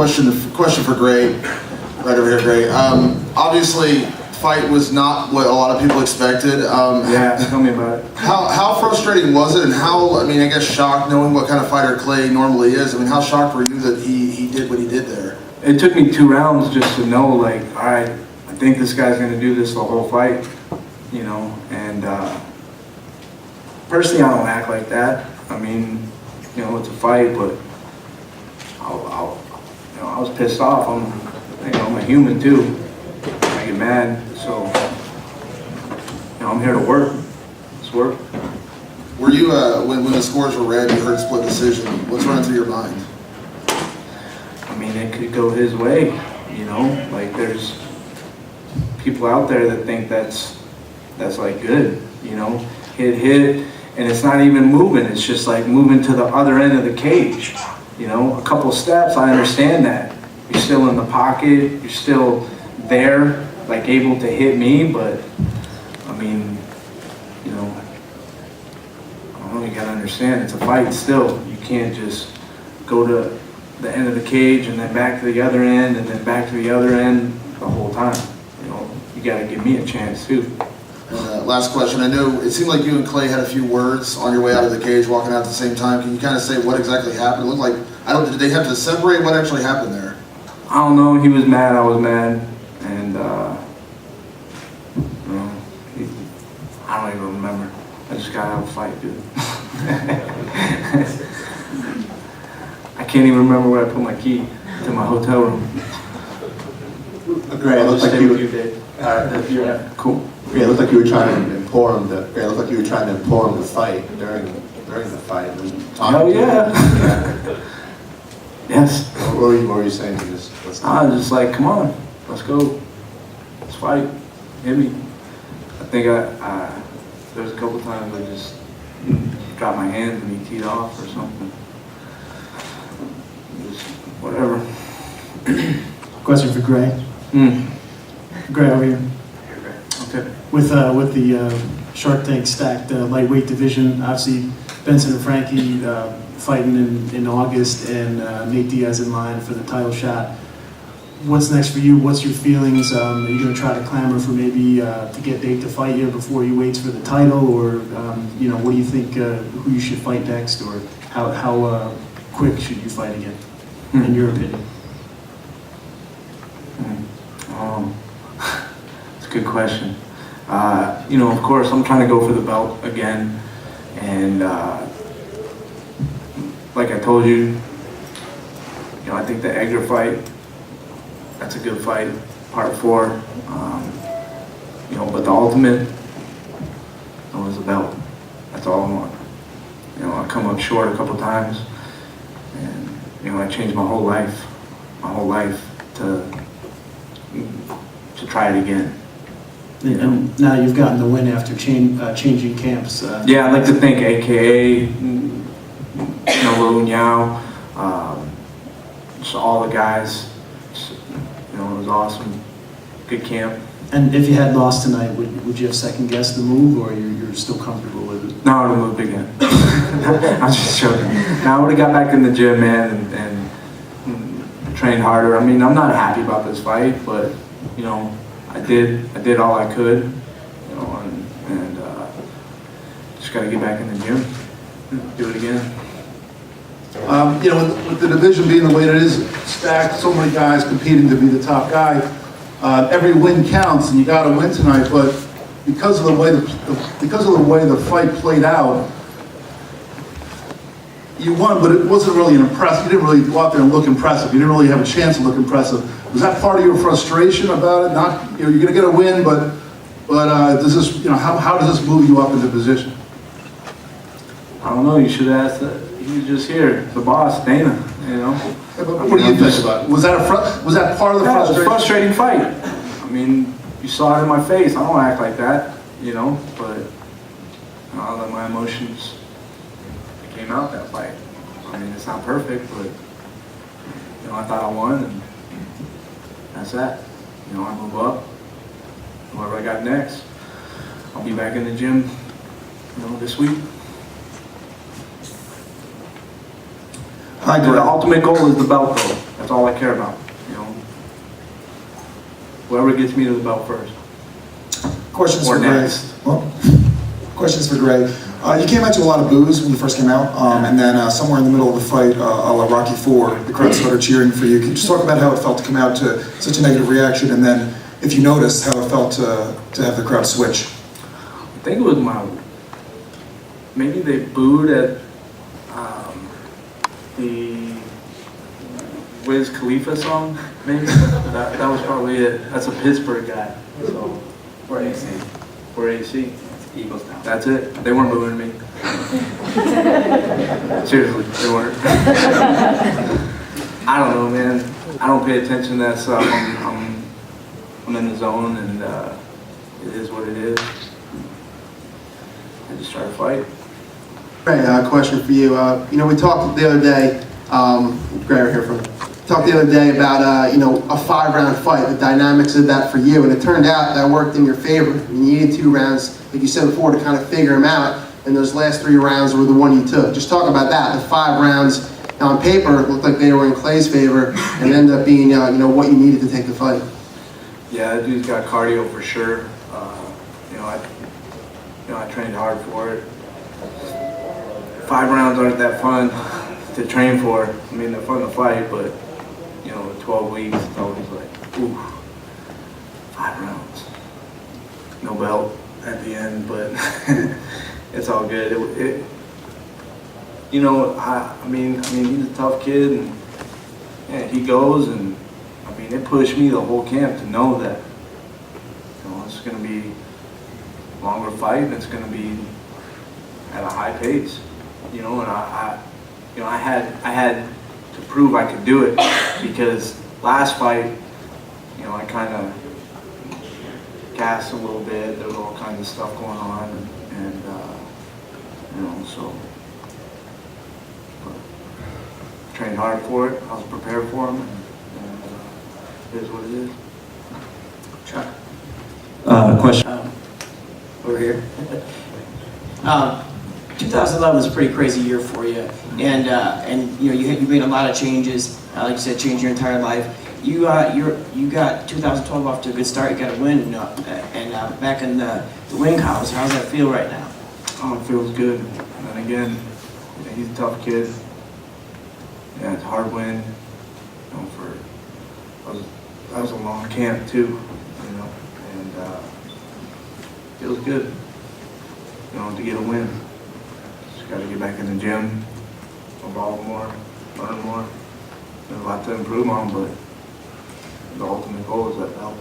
Question for Gray, right over here, Gray. Obviously, fight was not what a lot of people expected. Yeah, tell me about it. How frustrating was it, and how, I mean, I guess shocked knowing what kind of fighter Clay normally is. I mean, how shocked were you that he did what he did there? It took me 2 rounds just to know, like, all right, I think this guy's going to do this the whole fight, you know, and personally, I don't act like that. I mean, you know, it's a fight, but I was pissed off. I'm a human too. I get mad, so I'm here to work. Let's work. Were you when the scores were read, you heard split decision? What's running through your mind? I mean, it could go his way, you know. Like, there's people out there that think that's like good, you know. Hit, and it's not even moving. It's just like moving to the other end of the cage. You know, a couple steps, I understand that. You're still in the pocket, you're still there, like able to hit me, but I mean, you know, I don't know, you gotta understand, it's a fight still. You can't just go to the end of the cage and then back to the other end and then back to the other end the whole time. You know, you gotta give me a chance too. Last question. I know it seemed like you and Clay had a few words on your way out of the cage, walking out at the same time. Can you kind of say what exactly happened? It looked like, did they have to separate? What actually happened there? I don't know. He was mad. I was mad, and you know, I don't even remember. I just got out of a fight, dude. I can't even remember where I put my key to my hotel room. Great. It looks like you did. yeah, Cool. it looked like you were trying to implore him to fight during the fight. Oh yeah. Yes. What were you saying to this? I was just like, come on, let's go. Let's fight. Hit me. I think there was a couple times I just dropped my hands and he teed off or something. Just whatever. Question for Gray. Gray, over here. Okay. With the Shark Tank stacked lightweight division, obviously Benson and Frankie fighting in August, and Nate Diaz in line for the title shot. What's next for you? What's your feelings? Are you going to try to clamor for maybe to get Nate to fight you before he waits for the title, or you know, what do you think who you should fight next, or how quick should you fight again, in your opinion? It's a good question. You know, of course, I'm trying to go for the belt again, and like I told you, you know, I think the Edgar fight, that's a good fight, part 4. You know, but the ultimate was the belt. That's all I want. You know, I come up short a couple times, and you know, I changed my whole life to try it again. You know? And now you've gotten the win after changing camps. Yeah, I'd like to thank AKA, you know, Lil Nyao, just all the guys. Just, you know, it was awesome. Good camp. And if you had lost tonight, would you have second guessed the move, or you're still comfortable with it? No, I would have moved again. I'm just joking. Now I would have got back in the gym, man, and trained harder. I mean, I'm not happy about this fight, but you know, I did all I could, you know, and just got to get back in the gym, do it again. You know, with the division being the way it is, stacked, so many guys competing to be the top guy, every win counts, and you got to win tonight. But because of the way the fight played out, you won, but it wasn't really an impressive. You didn't really go out there and look impressive. You didn't really have a chance to look impressive. Was that part of your frustration about it? Not, you know, you're going to get a win, but does this, you know, how does this move you up into position? I don't know. You should ask that. He was just here, the boss, Dana. You know. Yeah, but what do you think about it? Was that part of the Yeah, it was a frustration? frustrating fight. I mean, you saw it in my face. I don't act like that, you know. But I'll let my emotions came out that fight. I mean, it's not perfect, but you know, I thought I won, and that's that. You know, I move up. Whoever I got next, I'll be back in the gym, you know, this week. Hi, The ultimate goal is the belt, though. That's all I care about, you know. Whoever gets me to the belt first. Questions Or for Greg. next. Well, questions for Greg. You came out to a lot of boos when you first came out, and then somewhere in the middle of the fight, a la Rocky IV, the crowd started cheering for you. Can you just talk about how it felt to come out to such a negative reaction, and then, if you noticed, how it felt to have the crowd switch? I think it was maybe they booed at the Wiz Khalifa song, maybe? that was probably it. That's a Pittsburgh guy, so. Or AC. Or AC. Eagles down. That's it. They weren't booing me. Seriously, they weren't. I don't know, man. I don't pay attention to that stuff. I'm in the zone, and it is what it is. I just try to fight. Right, question for you. We talked the other day, Gray here from, talked the other day about, a 5-round fight, the dynamics of that for you, and it turned out that worked in your favor. You needed 2 rounds, like you said before, to kind of figure them out, and those last 3 rounds were the one you took. Just talk about that, the 5 rounds. On paper, it looked like they were in Clay's favor, and ended up being, what you needed to take the fight. Yeah, that dude's got cardio for sure. I trained hard for it. 5 rounds aren't that fun to train for. I mean, they're fun to fight, but 12 weeks, it's always like, ooh, 5 rounds. No belt at the end, but it's all good. I mean, he's a tough kid, and yeah, he goes, and I mean, it pushed me the whole camp to know that, it's going to be a longer fight, and it's going to be at a high pace, and I had to prove I could do it, because last fight, I kind of gassed a little bit. There was all kinds of stuff going on, and so. But trained hard for it. I was prepared for him, and it is what it is. Chuck. Question. Over here. 2011 was a pretty crazy year for you, and you made a lot of changes. Like you said, changed your entire life. You got 2012 off to a good start. You got a win, and back in the win columns. How's that feel right now? Oh, it feels good. And again, he's a tough kid. Yeah, it's a hard win. That was a long camp too, and feels good, to get a win. Just got to get back in the gym, evolve more, learn more. There's a lot to improve on, but the ultimate goal is that belt.